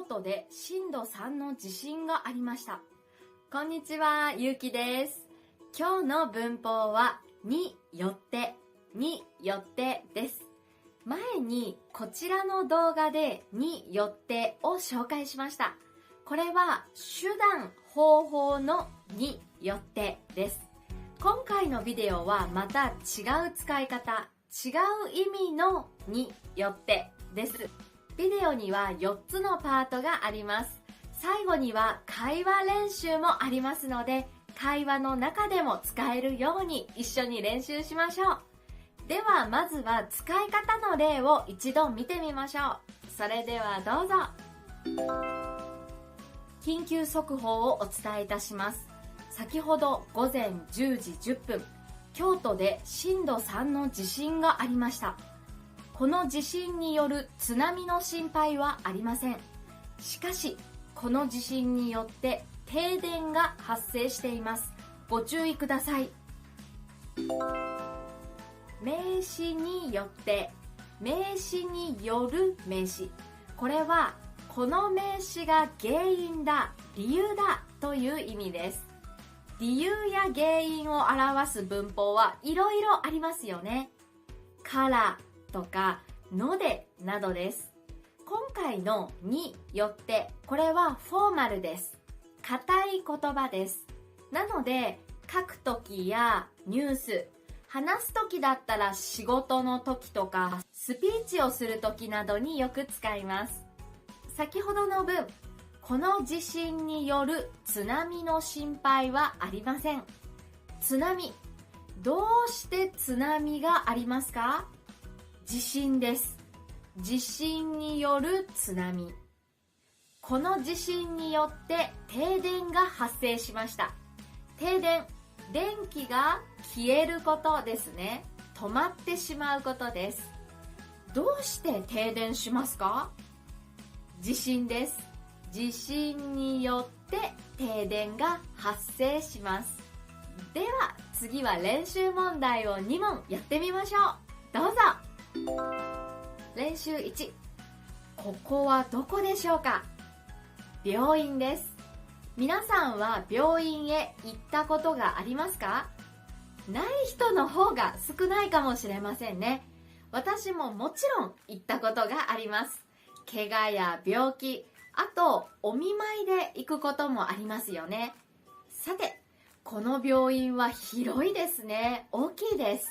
都で震度3の地震がありました。こんにちは、ゆうきです。今日の文法はによってです。前にこちらの動画でによってを紹介しました。これは手段方法のによってです。今回のビデオはまた違う使い方、違う意味のによってです。ビデオには4つのパートがあります。最後には会話練習もありますので、会話の中でも使えるように一緒に練習しましょう。ではまずは使い方の例を一度見てみましょう。それではどうぞ。緊急速報をお伝えいたします。先ほど午前10時10分、京都で震度3の地震がありました。この地震による津波の心配はありません。しかし、この地震によって停電が発生しています。ご注意ください。名詞によって、名詞による名詞。これは、この名詞が原因だ、理由だという意味です。理由や原因を表す文法はいろいろありますよね。からとかのでなどです。今回のによって、これはフォーマルです。固い言葉です。なので、書くときやニュース、話すときだったら仕事のときとか、スピーチをするときなどによく使います。先ほどの文、この地震による津波の心配はありません。津波。どうして津波がありますか？地震です。地震による津波。この地震によって停電が発生しました。停電。電気が消えることですね。止まってしまうことです。どうして停電しますか？地震です。地震によって停電が発生します。では次は練習問題を2問やってみましょう。どうぞ。練習1。ここはどこでしょうか？病院です。皆さんは病院へ行ったことがありますか？ない人の方が少ないかもしれませんね。私ももちろん行ったことがあります。怪我や病気、あとお見舞いで行くこともありますよね。さて、この病院は広いですね。大きいです。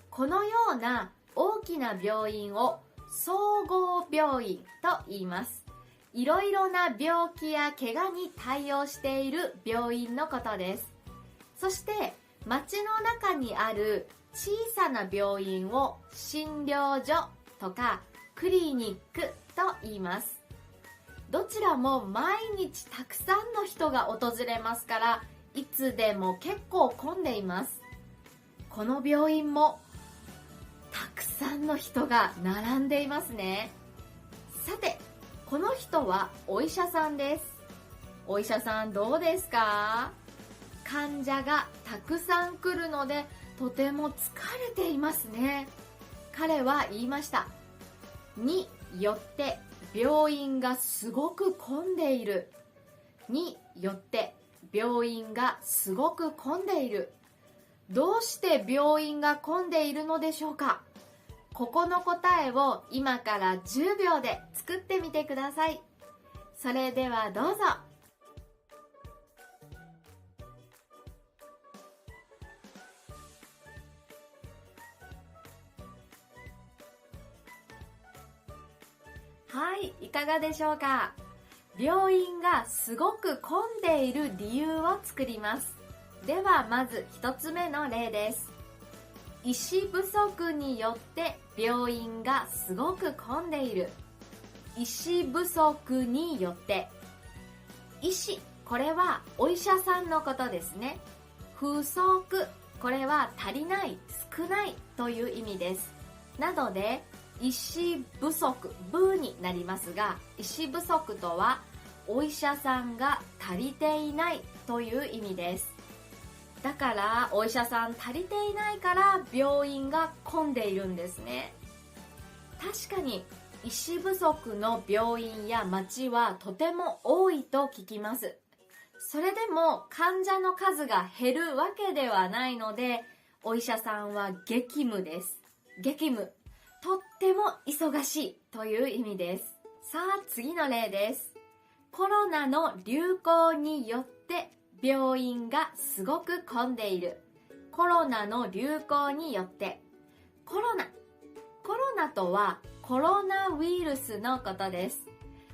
このような大きな病院を総合病院と言います。いろいろな病気や怪我に対応している病院のことです。そして街の中にある小さな病院を診療所とかクリニックと言います。どちらも毎日たくさんの人が訪れますから、いつでも結構混んでいます。この病院もたくさんの人が並んでいますね。さて、この人はお医者さんです。お医者さんどうですか？患者がたくさん来るのでとても疲れていますね。彼は言いました。によって病院がすごく混んでいる。によって病院がすごく混んでいる。どうして病院が混んでいるのでしょうか？ここの答えを今から10秒で作ってみてください。それではどうぞ。はい、いかがでしょうか？病院がすごく混んでいる理由を作ります。ではまず一つ目の例です。医師不足によって病院がすごく混んでいる。医師不足によって。医師、これはお医者さんのことですね。不足、これは足りない、少ないという意味です。なので、医師不足、部になりますが、医師不足とはお医者さんが足りていないという意味です。だからお医者さん足りていないから病院が混んでいるんですね。確かに医師不足の病院や町はとても多いと聞きます。それでも患者の数が減るわけではないので、お医者さんは激務です。激務。とっても忙しいという意味です。さあ次の例です。コロナの流行によって病院がすごく混んでいる。コロナの流行によって。コロナとはコロナウイルスのことです。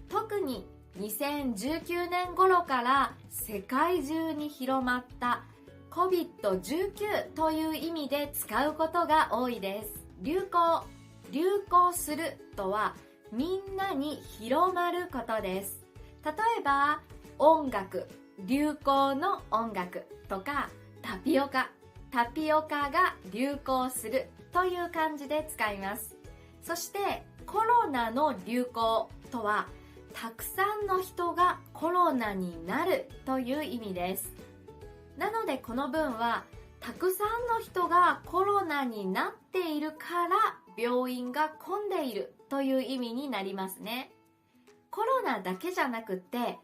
特に2019年頃から世界中に広まった COVID-19 という意味で使うことが多いです。流行するとはみんなに広まることです。例えば音楽、流行の音楽とかタピオカが流行するという感じで使います。そしてコロナの流行とはたくさんの人がコロナになるという意味です。なのでこの文はたくさんの人がコロナになっているから病院が混んでいるという意味になりますね。コロナだけじゃなくて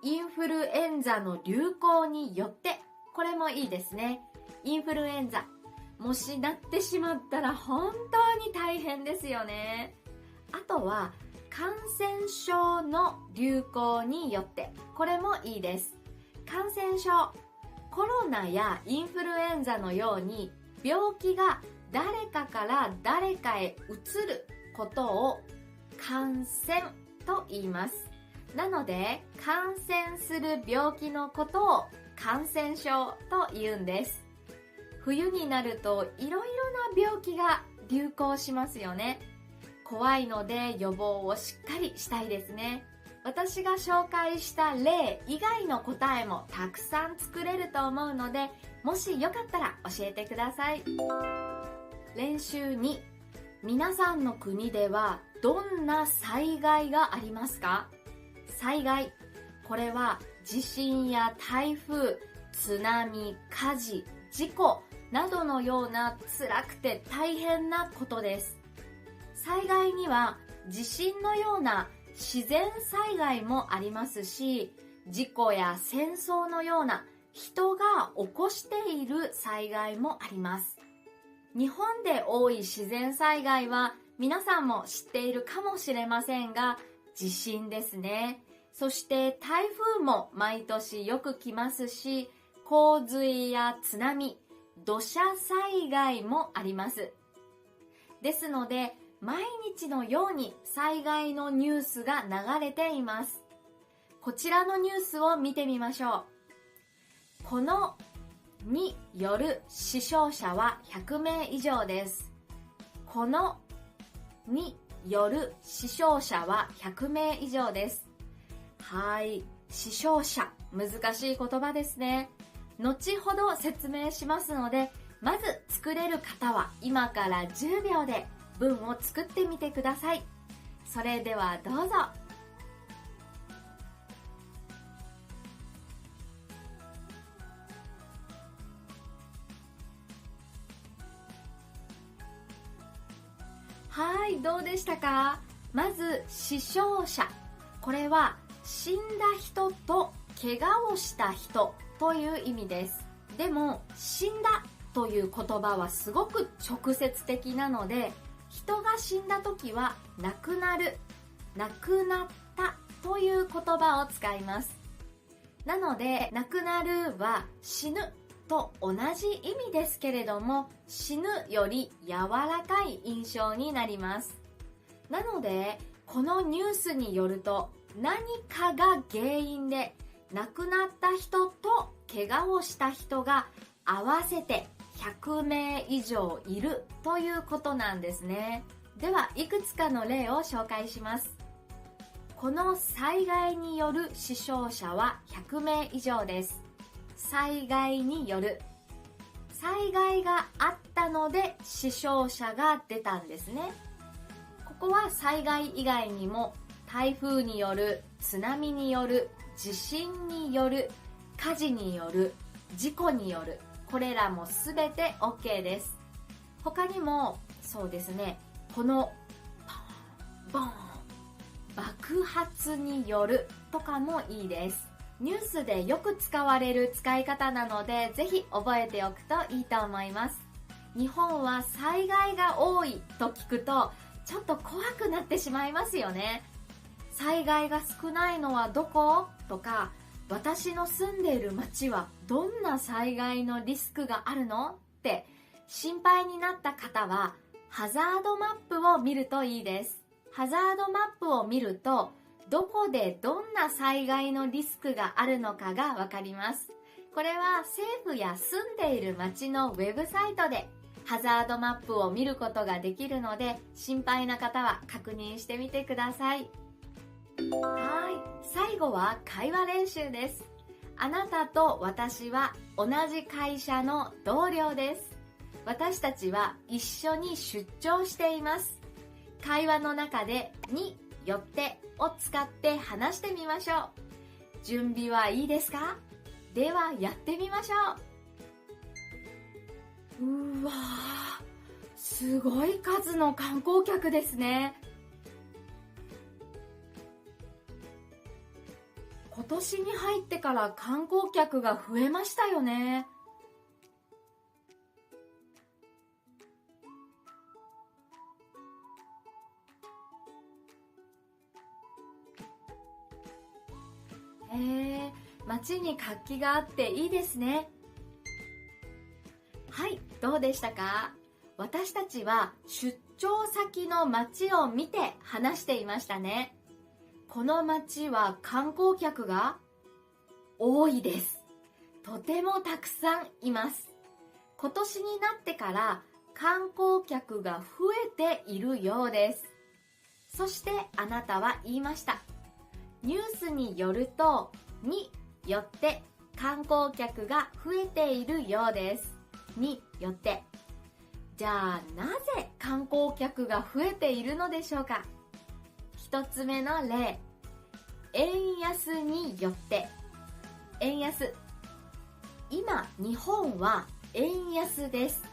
インフルエンザの流行によって、これもいいですね。インフルエンザもしなってしまったら本当に大変ですよね。あとは感染症の流行によって、これもいいです。感染症、コロナやインフルエンザのように病気が誰かから誰かへ移ることを感染と言います。なので感染する病気のことを感染症と言うんです。冬になるといろいろな病気が流行しますよね。怖いので予防をしっかりしたいですね。私が紹介した例以外の答えもたくさん作れると思うので、もしよかったら教えてください。練習2、皆さんの国ではどんな災害がありますか？災害、これは地震や台風、津波、火事、事故などのような辛くて大変なことです。災害には地震のような自然災害もありますし、事故や戦争のような人が起こしている災害もあります。日本で多い自然災害は皆さんも知っているかもしれませんが、地震ですね。そして台風も毎年よく来ますし、洪水や津波、土砂災害もあります。ですので、毎日のように災害のニュースが流れています。こちらのニュースを見てみましょう。このによる死傷者は100名以上です。このによる死傷者は100名以上です。はい、死傷者、難しい言葉ですね。後ほど説明しますので、まず作れる方は今から10秒で文を作ってみてください。それではどうぞ。はい、どうでしたか？まず死傷者、これは死んだ人と怪我をした人という意味です。でも死んだという言葉はすごく直接的なので、人が死んだ時は亡くなる、亡くなったという言葉を使います。なので亡くなるは死ぬと同じ意味ですけれども、死ぬより柔らかい印象になります。なのでこのニュースによると、何かが原因で亡くなった人と怪我をした人が合わせて100名以上いるということなんですね。ではいくつかの例を紹介します。この災害による死傷者は100名以上です。災害による、災害があったので死傷者が出たんですね。ここは災害以外にも台風による、津波による、地震による、火事による、事故による、これらもすべて OK です。他にもそうですね、このボーン爆発によるとかもいいです。ニュースでよく使われる使い方なので、ぜひ覚えておくといいと思います。日本は災害が多いと聞くとちょっと怖くなってしまいますよね。災害が少ないのはどこ？とか、私の住んでいる町はどんな災害のリスクがあるの？って心配になった方はハザードマップを見るといいです。ハザードマップを見るとどこでどんな災害のリスクがあるのかがわかります。これは政府や住んでいる町のウェブサイトでハザードマップを見ることができるので、心配な方は確認してみてください。最後は会話練習です。あなたと私は同じ会社の同僚です。私たちは一緒に出張しています。会話の中でによってを使って話してみましょう。準備はいいですか？ではやってみましょう。うわー、すごい数の観光客ですね。今年に入ってから観光客が増えましたよね。街に活気があっていいですね。はい、どうでしたか？私たちは出張先の街を見て話していましたね。この街は観光客が多いです。とてもたくさんいます。今年になってから観光客が増えているようです。そしてあなたは言いました。ニュースによるとによって観光客が増えているようです。によって。じゃあなぜ観光客が増えているのでしょうか？一つ目の例、円安によって。円安。今日本は円安です。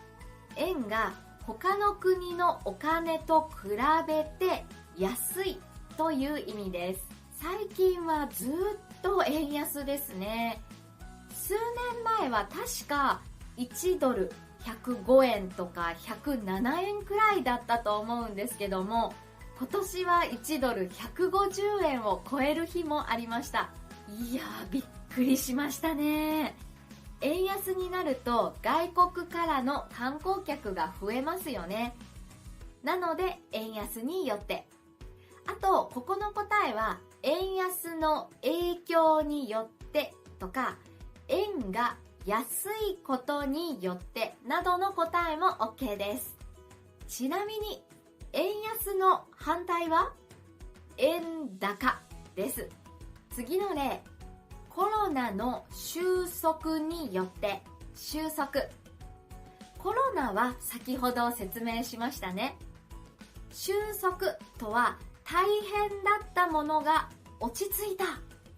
円が他の国のお金と比べて安いという意味です。最近はずっと円安ですね。数年前は確か1ドル105円とか107円くらいだったと思うんですけども、今年は1ドル150円を超える日もありました。いやー、びっくりしましたね。円安になると外国からの観光客が増えますよね。なので円安によって。あと、ここの答えは円安の影響によってとか、円が安いことによってなどの答えも OK です。ちなみに円安の反対は円高です。次の例、コロナの収束によって。収束。コロナは先ほど説明しましたね。収束とは大変だったものが落ち着いた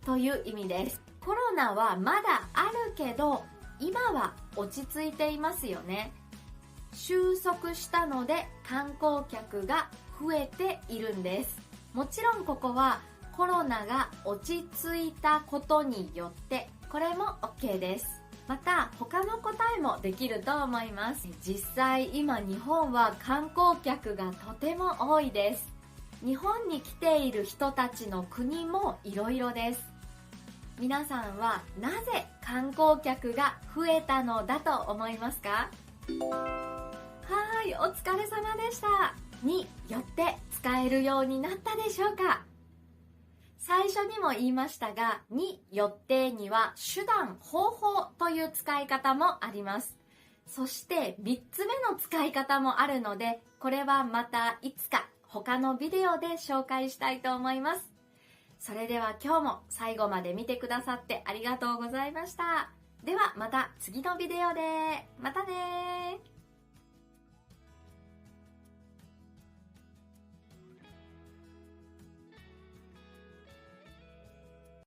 という意味です。コロナはまだあるけど今は落ち着いていますよね。収束したので観光客が増えているんです。もちろんここはコロナが落ち着いたことによって、これも OK です。また他の答えもできると思います。実際今日本は観光客がとても多いです。日本に来ている人たちの国もいろいろです。皆さんはなぜ観光客が増えたのだと思いますか？はい、お疲れ様でした。によって使えるようになったでしょうか？最初にも言いましたが、によってには手段、方法という使い方もあります。そして3つ目の使い方もあるので、これはまたいつか他のビデオで紹介したいと思います。それでは今日も最後まで見てくださってありがとうございました。ではまた次のビデオで。またねー。